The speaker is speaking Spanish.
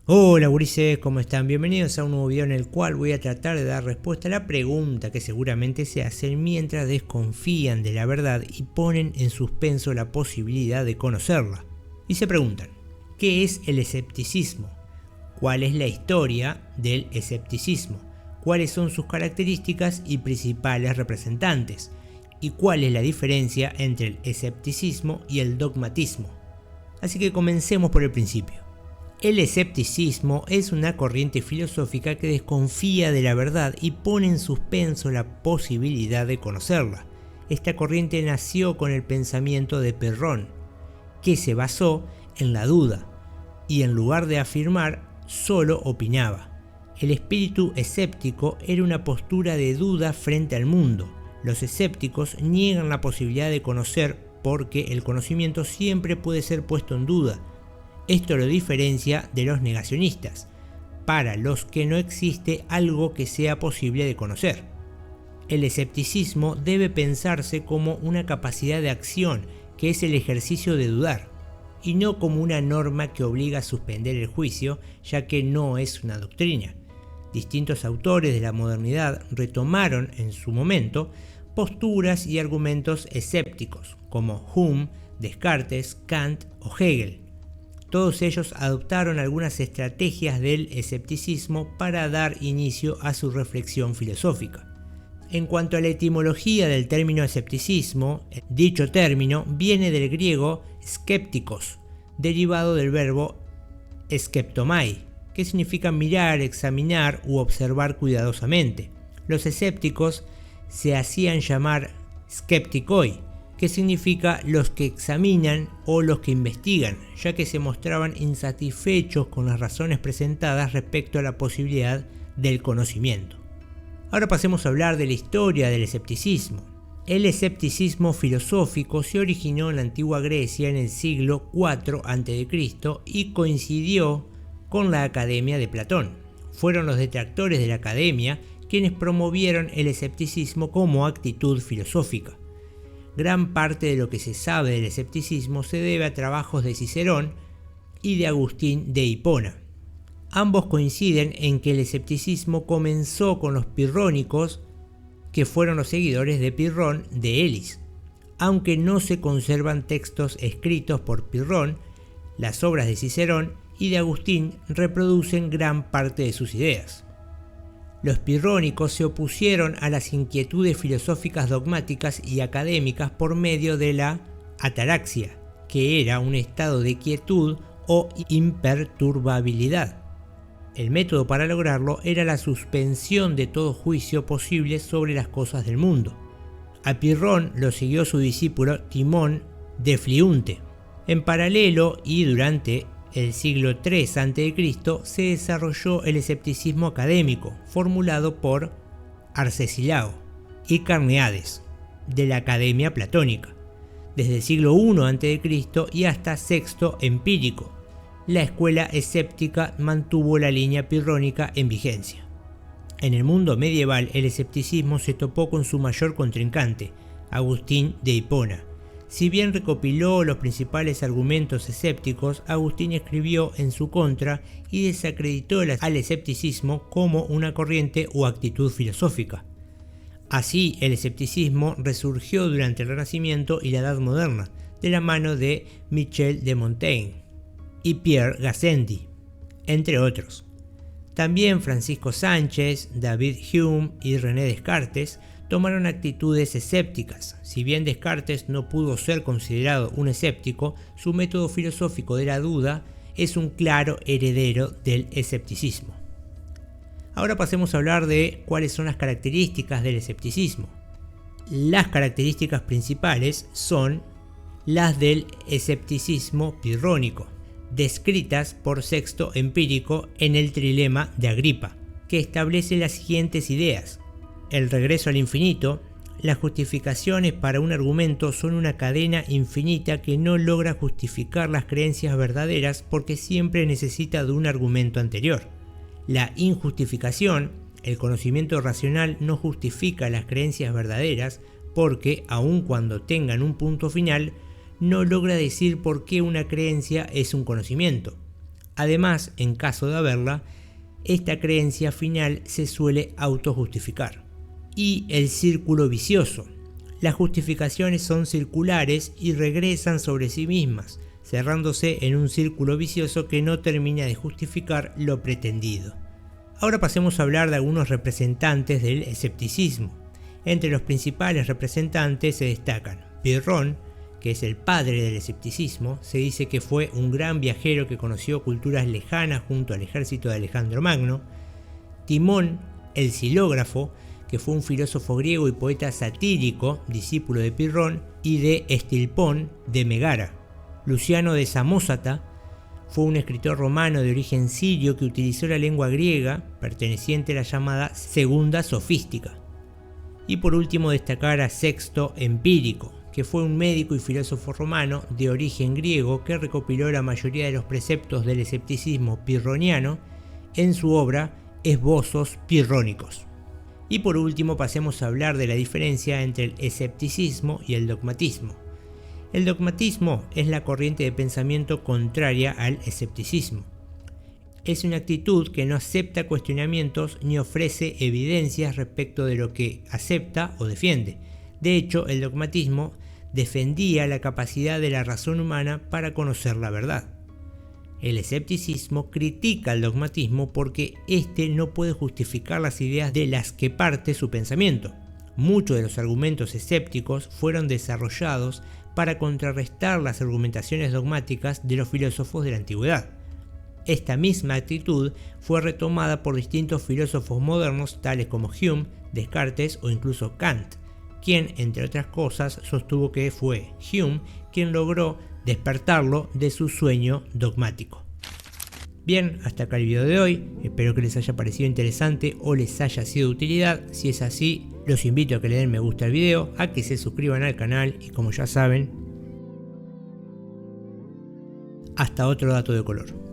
Hola gurises, ¿cómo están? Bienvenidos a un nuevo video en el cual voy a tratar de dar respuesta a la pregunta que seguramente se hacen mientras desconfían de la verdad y ponen en suspenso la posibilidad de conocerla. Y se preguntan, ¿qué es el escepticismo? ¿Cuál es la historia del escepticismo? ¿Cuáles son sus características y principales representantes? ¿Y cuál es la diferencia entre el escepticismo y el dogmatismo? Así que comencemos por el principio. El escepticismo es una corriente filosófica que desconfía de la verdad y pone en suspenso la posibilidad de conocerla. Esta corriente nació con el pensamiento de Pirrón, que se basó en la duda y en lugar de afirmar, solo opinaba. El espíritu escéptico era una postura de duda frente al mundo. Los escépticos niegan la posibilidad de conocer porque el conocimiento siempre puede ser puesto en duda. Esto lo diferencia de los negacionistas, para los que no existe algo que sea posible de conocer. El escepticismo debe pensarse como una capacidad de acción, que es el ejercicio de dudar, y no como una norma que obliga a suspender el juicio, ya que no es una doctrina. Distintos autores de la modernidad retomaron en su momento posturas y argumentos escépticos, como Hume, Descartes, Kant o Hegel. Todos ellos adoptaron algunas estrategias del escepticismo para dar inicio a su reflexión filosófica. En cuanto a la etimología del término escepticismo, dicho término viene del griego skeptikos, derivado del verbo skeptomai, que significa mirar, examinar u observar cuidadosamente. Los escépticos se hacían llamar skeptikoi, que significa los que examinan o los que investigan, ya que se mostraban insatisfechos con las razones presentadas respecto a la posibilidad del conocimiento. Ahora pasemos a hablar de la historia del escepticismo. El escepticismo filosófico se originó en la antigua Grecia en el siglo IV a.C. y coincidió con la Academia de Platón. Fueron los detractores de la Academia quienes promovieron el escepticismo como actitud filosófica. Gran parte de lo que se sabe del escepticismo se debe a trabajos de Cicerón y de Agustín de Hipona. Ambos coinciden en que el escepticismo comenzó con los pirrónicos, que fueron los seguidores de Pirrón de Elis. Aunque no se conservan textos escritos por Pirrón, las obras de Cicerón y de Agustín reproducen gran parte de sus ideas. Los pirrónicos se opusieron a las inquietudes filosóficas dogmáticas y académicas por medio de la ataraxia, que era un estado de quietud o imperturbabilidad. El método para lograrlo era la suspensión de todo juicio posible sobre las cosas del mundo. A Pirrón lo siguió su discípulo Timón de Fliunte. En paralelo y durante el siglo III a.C. se desarrolló el escepticismo académico, formulado por Arcesilao y Carneades, de la Academia Platónica, desde el siglo I a.C. y hasta VI empírico. La escuela escéptica mantuvo la línea pirrónica en vigencia. En el mundo medieval, el escepticismo se topó con su mayor contrincante, Agustín de Hipona. Si bien recopiló los principales argumentos escépticos, Agustín escribió en su contra y desacreditó al escepticismo como una corriente o actitud filosófica. Así, el escepticismo resurgió durante el Renacimiento y la Edad Moderna, de la mano de Michel de Montaigne y Pierre Gassendi, entre otros. También Francisco Sánchez, David Hume y René Descartes tomaron actitudes escépticas. Si bien Descartes no pudo ser considerado un escéptico, su método filosófico de la duda es un claro heredero del escepticismo. Ahora pasemos a hablar de cuáles son las características del escepticismo. Las características principales son las del escepticismo pirrónico, descritas por Sexto Empírico en el Trilema de Agripa, que establece las siguientes ideas. El regreso al infinito. Las justificaciones para un argumento son una cadena infinita que no logra justificar las creencias verdaderas porque siempre necesita de un argumento anterior. La injustificación. El conocimiento racional no justifica las creencias verdaderas porque, aun cuando tengan un punto final, no logra decir por qué una creencia es un conocimiento. Además, en caso de haberla, esta creencia final se suele autojustificar. Y el círculo vicioso. Las justificaciones son circulares y regresan sobre sí mismas, cerrándose en un círculo vicioso que no termina de justificar lo pretendido. Ahora pasemos a hablar de algunos representantes del escepticismo. Entre los principales representantes se destacan Pirrón, que es el padre del escepticismo. Se dice que fue un gran viajero que conoció culturas lejanas junto al ejército de Alejandro Magno. Timón, el silógrafo, que fue un filósofo griego y poeta satírico, discípulo de Pirrón, y de Estilpón de Megara. Luciano de Samósata fue un escritor romano de origen sirio que utilizó la lengua griega, perteneciente a la llamada Segunda Sofística. Y por último destacar a Sexto Empírico, que fue un médico y filósofo romano de origen griego que recopiló la mayoría de los preceptos del escepticismo pirroniano en su obra Esbozos Pirrónicos. Y por último pasemos a hablar de la diferencia entre el escepticismo y el dogmatismo. El dogmatismo es la corriente de pensamiento contraria al escepticismo. Es una actitud que no acepta cuestionamientos ni ofrece evidencias respecto de lo que acepta o defiende. De hecho, el dogmatismo defendía la capacidad de la razón humana para conocer la verdad. El escepticismo critica el dogmatismo porque éste no puede justificar las ideas de las que parte su pensamiento. Muchos de los argumentos escépticos fueron desarrollados para contrarrestar las argumentaciones dogmáticas de los filósofos de la antigüedad. Esta misma actitud fue retomada por distintos filósofos modernos tales como Hume, Descartes o incluso Kant, quien, entre otras cosas, sostuvo que fue Hume quien logró despertarlo de su sueño dogmático. Bien, hasta acá el video de hoy, espero que les haya parecido interesante o les haya sido de utilidad. Si es así, los invito a que le den me gusta al video, a que se suscriban al canal y, como ya saben, hasta otro dato de color.